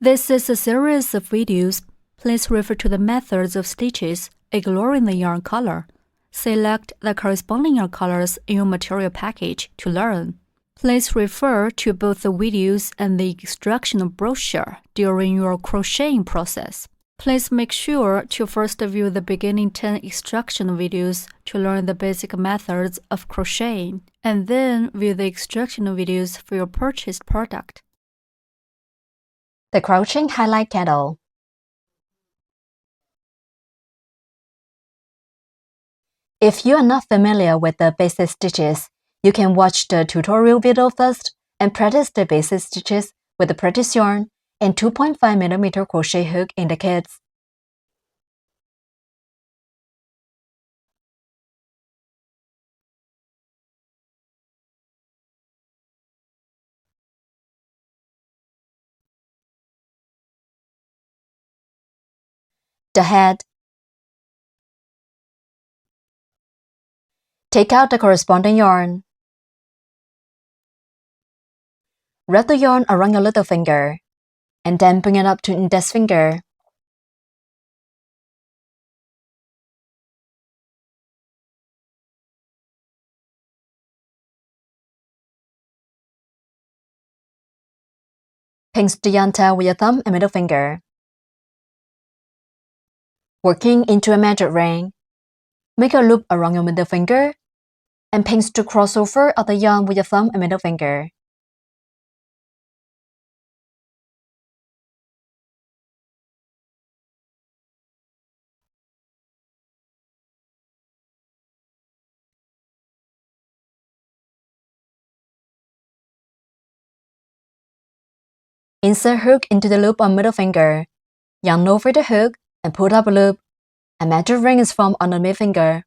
This is a series of videos. Please refer to the methods of stitches, ignoring the yarn color. Select the corresponding yarn colors in your material package to learn. Please refer to both the videos and the instructional brochure during your crocheting process. Please make sure to first view the beginning 10 instructional videos to learn the basic methods of crocheting, and then view the instructional videos for your purchased product. The Crouching Highland Cattle. If you are not familiar with the basic stitches, you can watch the tutorial video first and practice the basic stitches with the practice yarn and 2.5mm crochet hook in the kits. The head. Take out the corresponding yarn. Wrap the yarn around your little finger, and then bring it up to index finger. Pinch the yarn tail with your thumb and middle finger. Working into a magic ring, make a loop around your middle finger, and pinch the crossover of the yarn with your thumb and middle finger. Insert hook into the loop on middle finger, yarn over the hook, and pull up a loop. A magic ring is formed on the middle finger.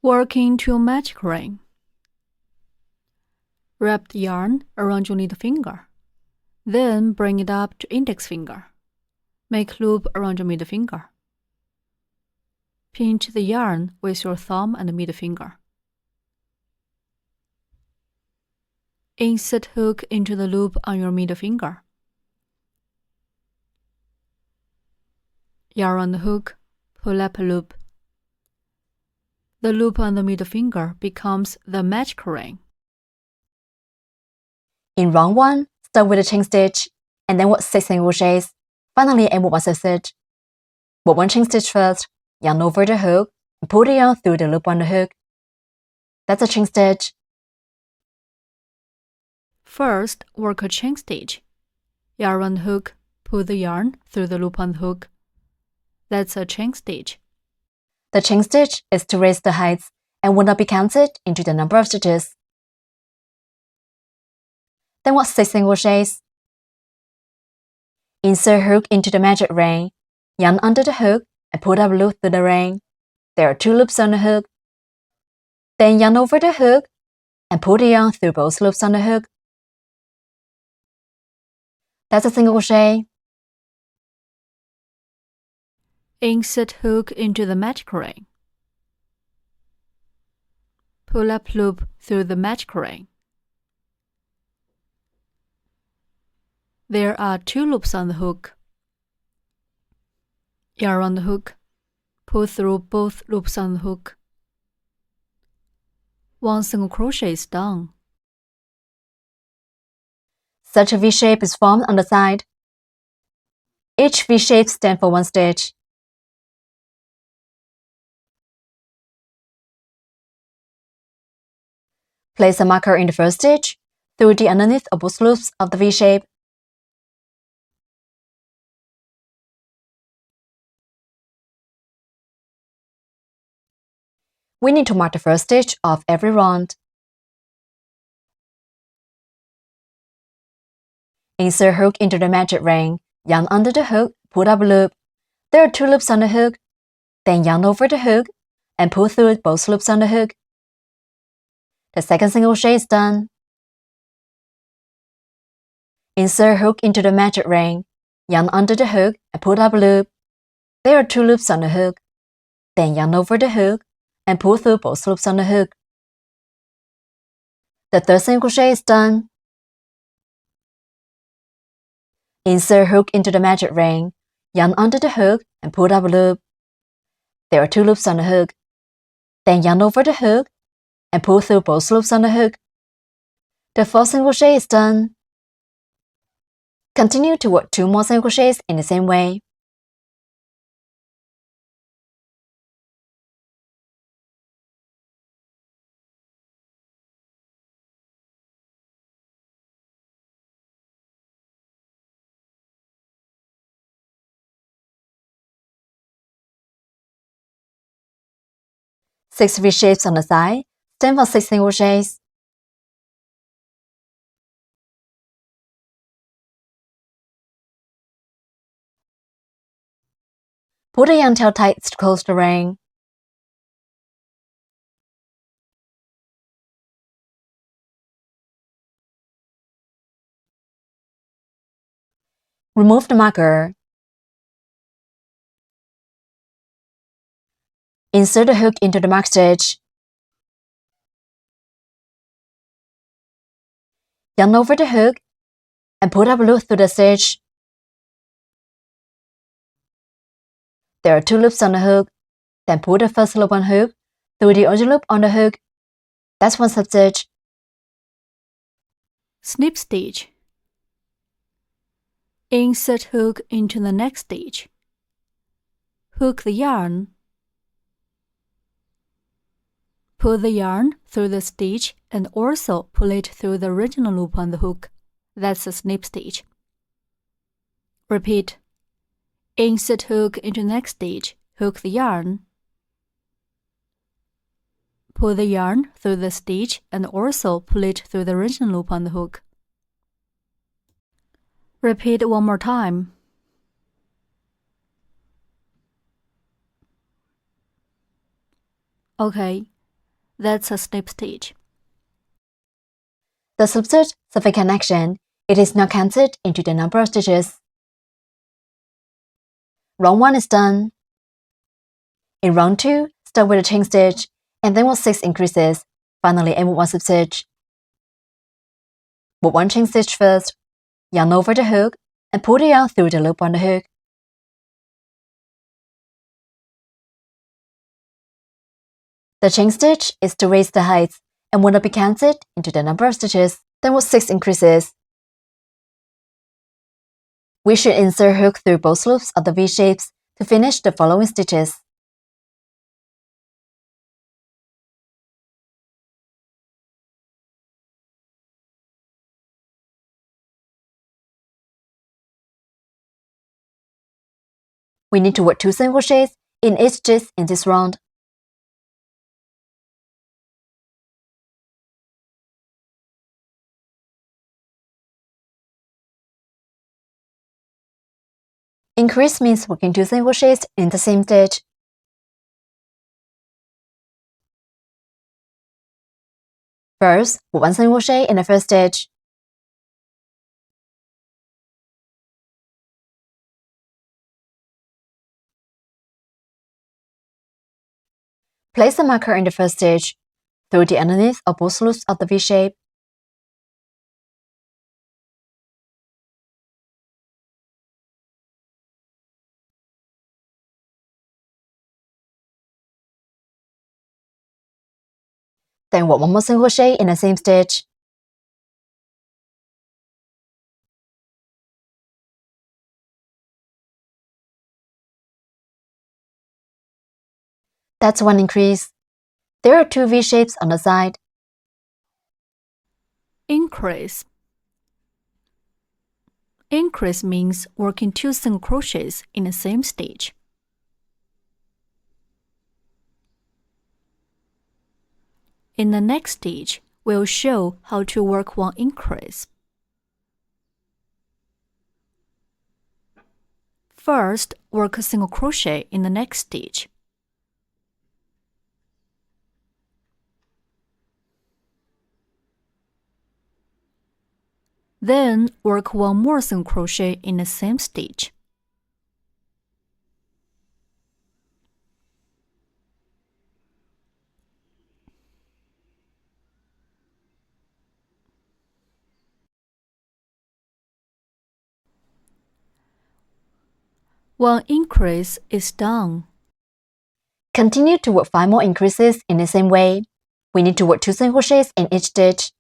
Work into a magic ring. Wrap the yarn around your little finger. Then bring it up to index finger. Make loop around your middle finger. Pinch the yarn with your thumb and middle finger. Insert hook into the loop on your middle finger. Yarn on the hook, pull up a loop. The loop on the middle finger becomes the magic ring. In round 1, start with a chain stitch, and then work 6 single crochets. Finally, end with 1 slip stitch. Work 1 chain stitch first, yarn over the hook, and pull the yarn through the loop on the hook. That's a chain stitch. First, work a chain stitch. Yarn on the hook, pull the yarn through the loop on the hook. That's a chain stitch. The chain stitch is to raise the heights and will not be counted into the number of stitches. Then work 6 single crochets. Insert hook into the magic ring, yarn under the hook, and pull up a loop through the ring. There are 2 loops on the hook. Then yarn over the hook, and pull the yarn through both loops on the hook. That's a single crochet. Insert hook into the magic ring. Pull up loop through the magic ring. There are 2 loops on the hook. Yarn on the hook, pull through both loops on the hook. 1 single crochet is done. Such a V shape is formed on the side. Each V shape stands for 1 stitch. Place a marker in the first stitch, through the underneath of both loops of the V shape. We need to mark the first stitch of every round. Insert hook into the magic ring, yarn under the hook, pull up a loop. There are 2 loops on the hook. Then yarn over the hook, and pull through both loops on the hook. The second single crochet is done. Insert hook into the magic ring, yarn under the hook, and pull up a loop. There are 2 loops on the hook. Then yarn over the hook, and pull through both loops on the hook. The third single crochet is done. Insert hook into the magic ring, yarn under the hook and pull up a loop. There are 2 loops on the hook. Then yarn over the hook and pull through both loops on the hook. The 4th single crochet is done. Continue to work 2 more single crochets in the same way. Six V shapes on the side, stand for 6 single crochets. Pull the yarn tail tight to close the ring. Remove the marker. Insert the hook into the mark stitch. Yarn over the hook and pull up a loop through the stitch. There are 2 loops on the hook. Then pull the first loop on hook through the other loop on the hook. That's 1 slip stitch. Snip stitch. Insert hook into the next stitch. Hook the yarn. Pull the yarn through the stitch and also pull it through the original loop on the hook. That's a snip stitch. Repeat. Insert hook into next stitch. Hook the yarn. Pull the yarn through the stitch and also pull it through the original loop on the hook. Repeat 1 more time. Okay, that's a snip stitch. The slip stitch is a connection. It is not counted into the number of stitches. Round 1 is done. In round 2, start with a chain stitch and then work 6 increases. Finally end with 1 slip stitch. Work 1 chain stitch first, yarn over the hook and pull the yarn through the loop on the hook. The chain stitch is to raise the height and will not be counted into the number of stitches. Then work 6 increases. We should insert hook through both loops of the V shapes to finish the following stitches. We need to work 2 single crochets in each stitch in this round. Increase means working 2 single crochets in the same stitch. First, work 1 single crochet in the first stitch. Place a marker in the first stitch, through the underneath of both loops of the V shape. Then work 1 more single crochet in the same stitch. That's 1 increase. There are 2 V shapes on the side. Increase. Increase means working 2 single crochets in the same stitch. In the next stitch, we'll show how to work 1 increase. First, work a single crochet in the next stitch. Then, work 1 more single crochet in the same stitch. One increase is done. Continue to work 5 more increases in the same way. We need to work 2 single crochets in each stitch.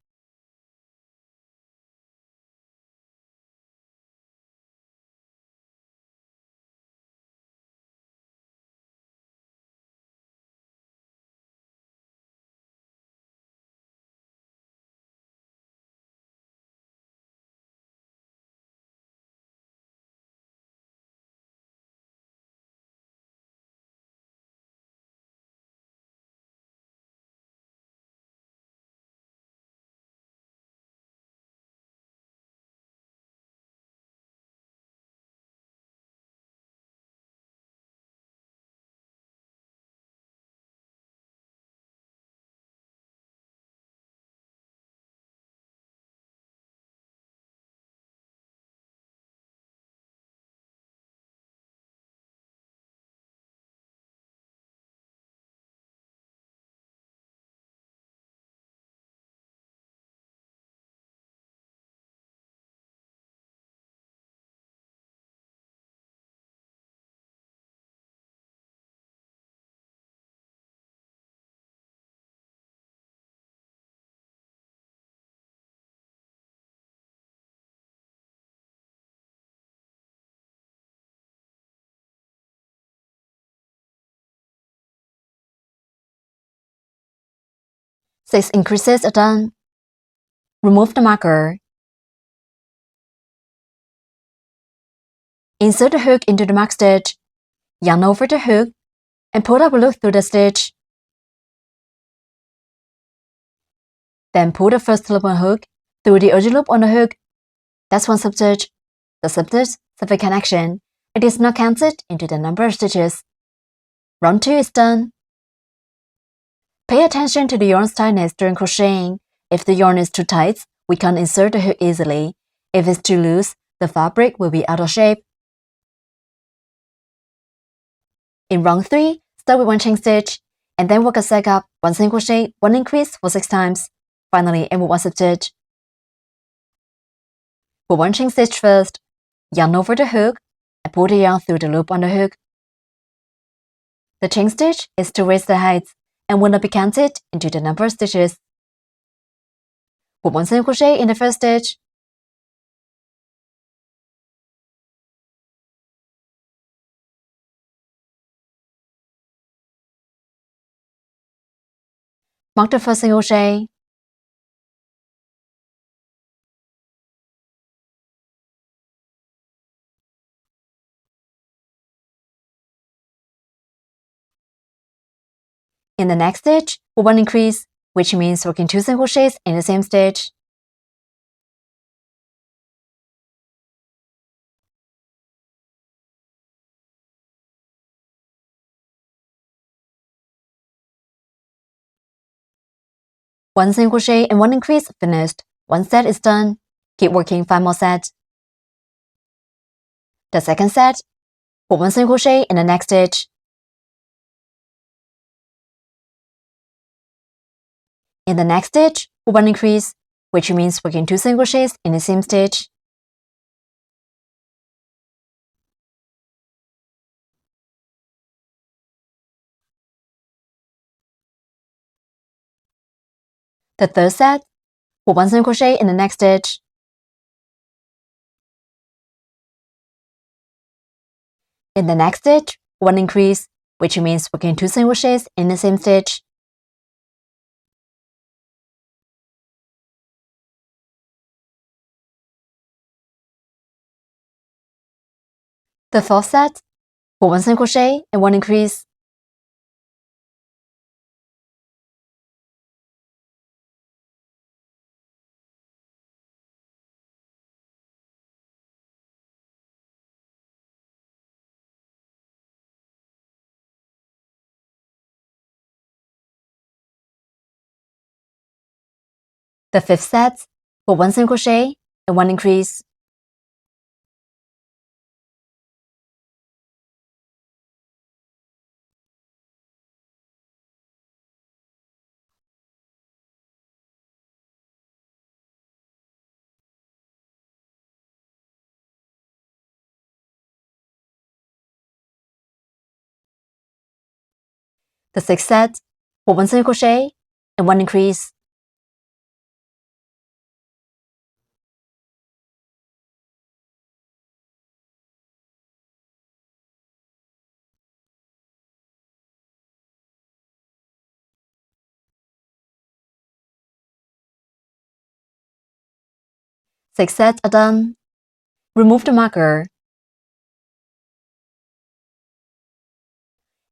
Six increases are done. Remove the marker. Insert the hook into the marked stitch, yarn over the hook, and pull up a loop through the stitch. Then pull the first loop on the hook through the other loop on the hook. That's one substitch. The substitch serves a connection. It is not counted into the number of stitches. Round 2 is done. Pay attention to the yarn's tightness during crocheting. If the yarn is too tight, we can't insert the hook easily. If it's too loose, the fabric will be out of shape. In round 3, start with 1 chain stitch, and then work a sag up, 1 single crochet, 1 increase for 6 times. Finally, end with 1 substitch. Put 1 chain stitch first, yarn over the hook, and pull the yarn through the loop on the hook. The chain stitch is to raise the height and will not be counted into the number of stitches. Put 1 single crochet in the first stitch. Mark the first single crochet. In the next stitch, put 1 increase, which means working 2 single crochets in the same stitch. One single crochet and 1 increase finished. 1 set is done. Keep working 5 more sets. The second set, put 1 single crochet in the next stitch. In the next stitch, put 1 increase, which means working 2 single crochets in the same stitch. The third set, put 1 single crochet in the next stitch. In the next stitch, 1 increase, which means working 2 single crochets in the same stitch. The fourth set, put 1 single crochet and 1 increase. The fifth set, put 1 single crochet and 1 increase. The 6th set, put 1 single crochet and 1 increase. Six sets are done. Remove the marker.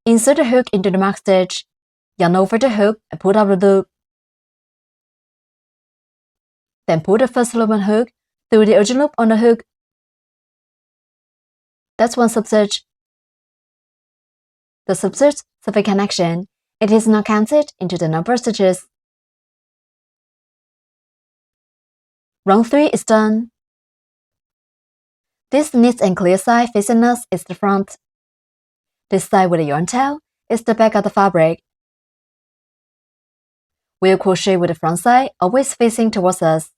Insert the hook into the mark stitch, yarn over the hook and pull out the loop. Then pull the first loop and hook through the urgent loop on the hook. That's one substitch. The substitch serve a connection. It is not counted into the number of stitches. Round 3 is done. This neat and clear side facing us is the front. This side with a yarn tail is the back of the fabric. We'll crochet with the front side always facing towards us.